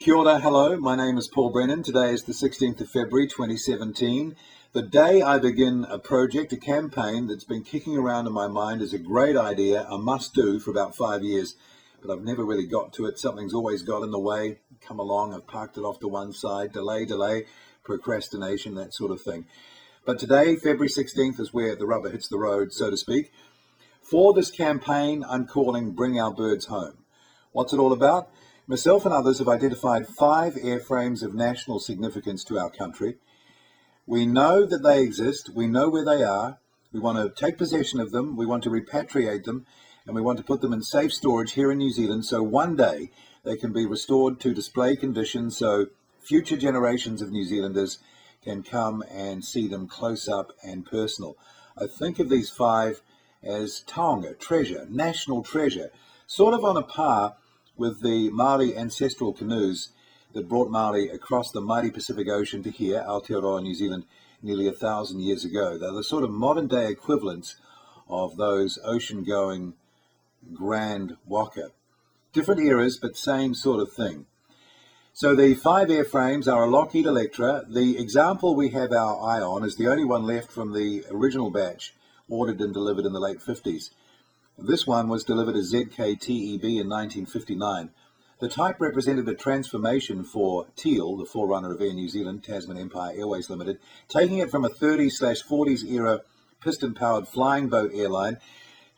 Kia ora, hello, my name is Paul Brennan. Today is the 16th of February 2017, the day I begin a project, a campaign that's been kicking around in my mind as a great idea, a must-do for about 5 years, but I've never really got to it. Something's always got in the way, come along, I've parked it off to one side, delay, procrastination, that sort of thing. But today, February 16th, is where the rubber hits the road, so to speak. For this campaign, I'm calling Bring Our Birds Home. What's it all about? Myself and others have identified 5 airframes of national significance to our country. We know that they exist, we know where they are, we want to take possession of them, we want to repatriate them, and we want to put them in safe storage here in New Zealand so one day they can be restored to display condition so future generations of New Zealanders can come and see them close up and personal. I think of these 5 as taonga, treasure, national treasure, sort of on a par with the Maori ancestral canoes that brought Maori across the mighty Pacific Ocean to here, Aotearoa, New Zealand, nearly 1,000 years ago. They're the sort of modern-day equivalents of those ocean-going grand waka. Different eras, but same sort of thing. So the 5 airframes are a Lockheed Electra. The example we have our eye on is the only one left from the original batch, ordered and delivered in the late 50s. This one was delivered as ZK-TEB in 1959. The type represented a transformation for Teal, the forerunner of Air New Zealand, Tasman Empire Airways Limited, taking it from a 30s/40s era piston-powered flying boat airline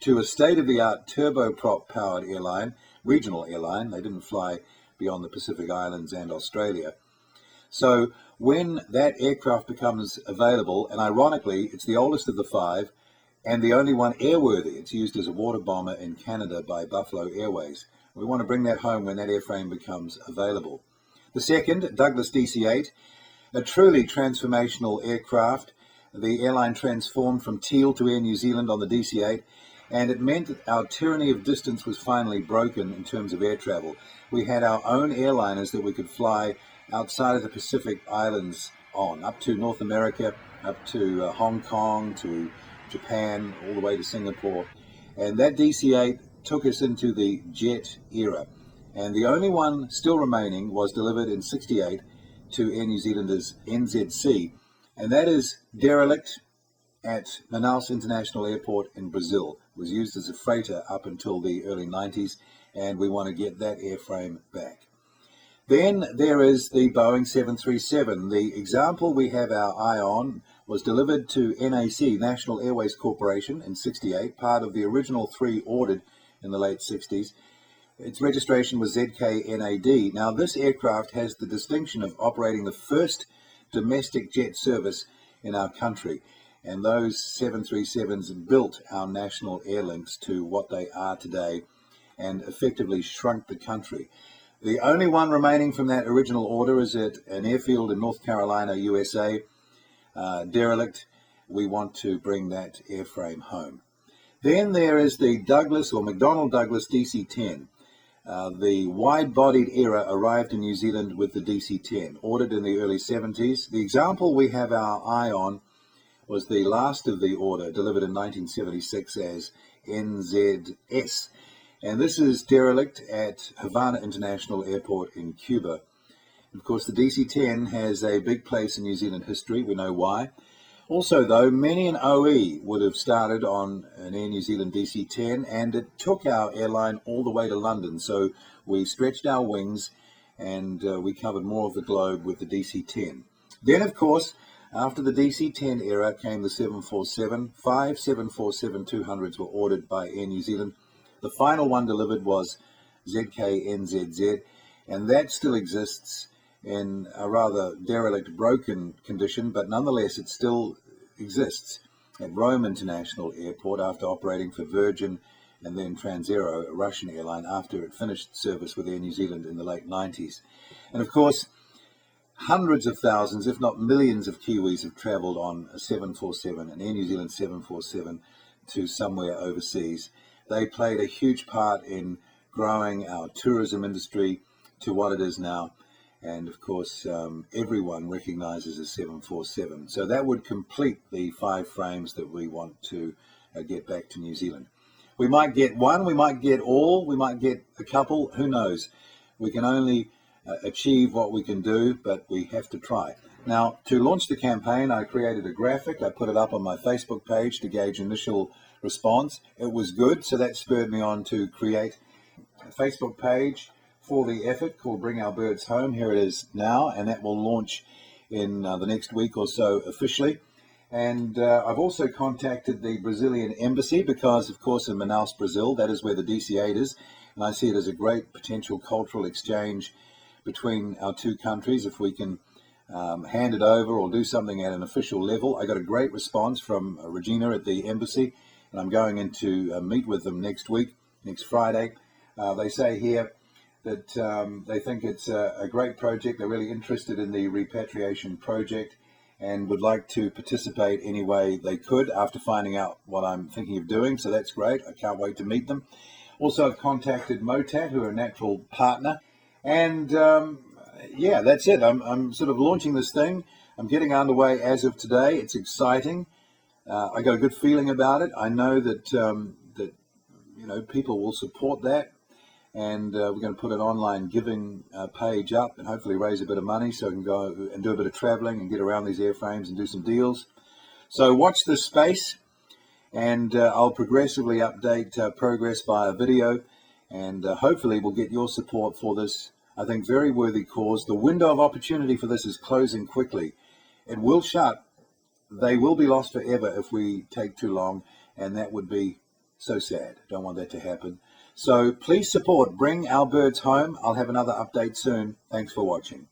to a state-of-the-art turboprop-powered airline, regional airline. They didn't fly beyond the Pacific Islands and Australia. So when that aircraft becomes available, and ironically, it's the oldest of the 5, and the only one airworthy. It's used as a water bomber in Canada by Buffalo Airways. We want to bring that home when that airframe becomes available. The second, Douglas DC-8, a truly transformational aircraft. The airline transformed from Teal to Air New Zealand on the DC-8, and it meant that our tyranny of distance was finally broken in terms of air travel. We had our own airliners that we could fly outside of the Pacific Islands on, up to North America, up to Hong Kong, to Japan, all the way to Singapore. And that DC-8 took us into the jet era. And the only one still remaining was delivered in 68 to Air New Zealanders NZC. And that is derelict at Manaus International Airport in Brazil. It was used as a freighter up until the early 90s, and we want to get that airframe back. Then there is the Boeing 737. The example we have our eye on was delivered to NAC, National Airways Corporation, in 68, part of the original 3 ordered in the late 60s. Its registration was ZKNAD. Now, this aircraft has the distinction of operating the first domestic jet service in our country, and those 737s built our national air links to what they are today and effectively shrunk the country. The only one remaining from that original order is at an airfield in North Carolina, USA, derelict. We want to bring that airframe home. Then there is the Douglas or McDonnell Douglas DC-10. The wide-bodied era arrived in New Zealand with the DC-10, ordered in the early 70s. The example we have our eye on was the last of the order, delivered in 1976 as NZS. And this is derelict at Havana International Airport in Cuba. Of course, the DC-10 has a big place in New Zealand history. We know why. Also, though, many an OE would have started on an Air New Zealand DC-10, and it took our airline all the way to London. So we stretched our wings, and we covered more of the globe with the DC-10. Then, of course, after the DC-10 era came the 747. 5 747-200s were ordered by Air New Zealand. The final one delivered was ZKNZZ, and that still exists in a rather derelict, broken condition, but nonetheless it still exists at Rome International Airport after operating for Virgin and then Transaero, a Russian airline, after it finished service with Air New Zealand in the late 90s. And of course, hundreds of thousands, if not millions of Kiwis have travelled on a 747, an Air New Zealand 747, to somewhere overseas. They played a huge part in growing our tourism industry to what it is now. And of course, everyone recognizes a 747. So that would complete the 5 frames that we want to get back to New Zealand. We might get one, we might get all, we might get a couple, who knows? We can only achieve what we can do, but we have to try. Now, to launch the campaign, I created a graphic. I put it up on my Facebook page to gauge initial response. It was good, so that spurred me on to create a Facebook page for the effort called Bring Our Birds Home. Here it is now, and that will launch in the next week or so officially. And I've also contacted the Brazilian embassy because, of course, in Manaus, Brazil, that is where the DC-8 is, and I see it as a great potential cultural exchange between our two countries if we can hand it over or do something at an official level. I got a great response from Regina at the embassy, and I'm going in to meet with them next week, next Friday. They say here that they think it's a great project. They're really interested in the repatriation project and would like to participate any way they could after finding out what I'm thinking of doing. So that's great. I can't wait to meet them. Also, I've contacted Motat, who are a natural partner. And yeah, that's it. I'm sort of launching this thing. I'm getting underway as of today. It's exciting. I got a good feeling about it. I know that people will support that, and we're going to put an online giving page up and hopefully raise a bit of money so I can go and do a bit of traveling and get around these airframes and do some deals. So watch this space, and I'll progressively update progress via video, and hopefully we'll get your support for this, I think, very worthy cause. The window of opportunity for this is closing quickly. It will shut. They will be lost forever if we take too long, and that would be so sad. Don't want that to happen. So please support Bring Our Birds Home. I'll have another update soon. Thanks for watching.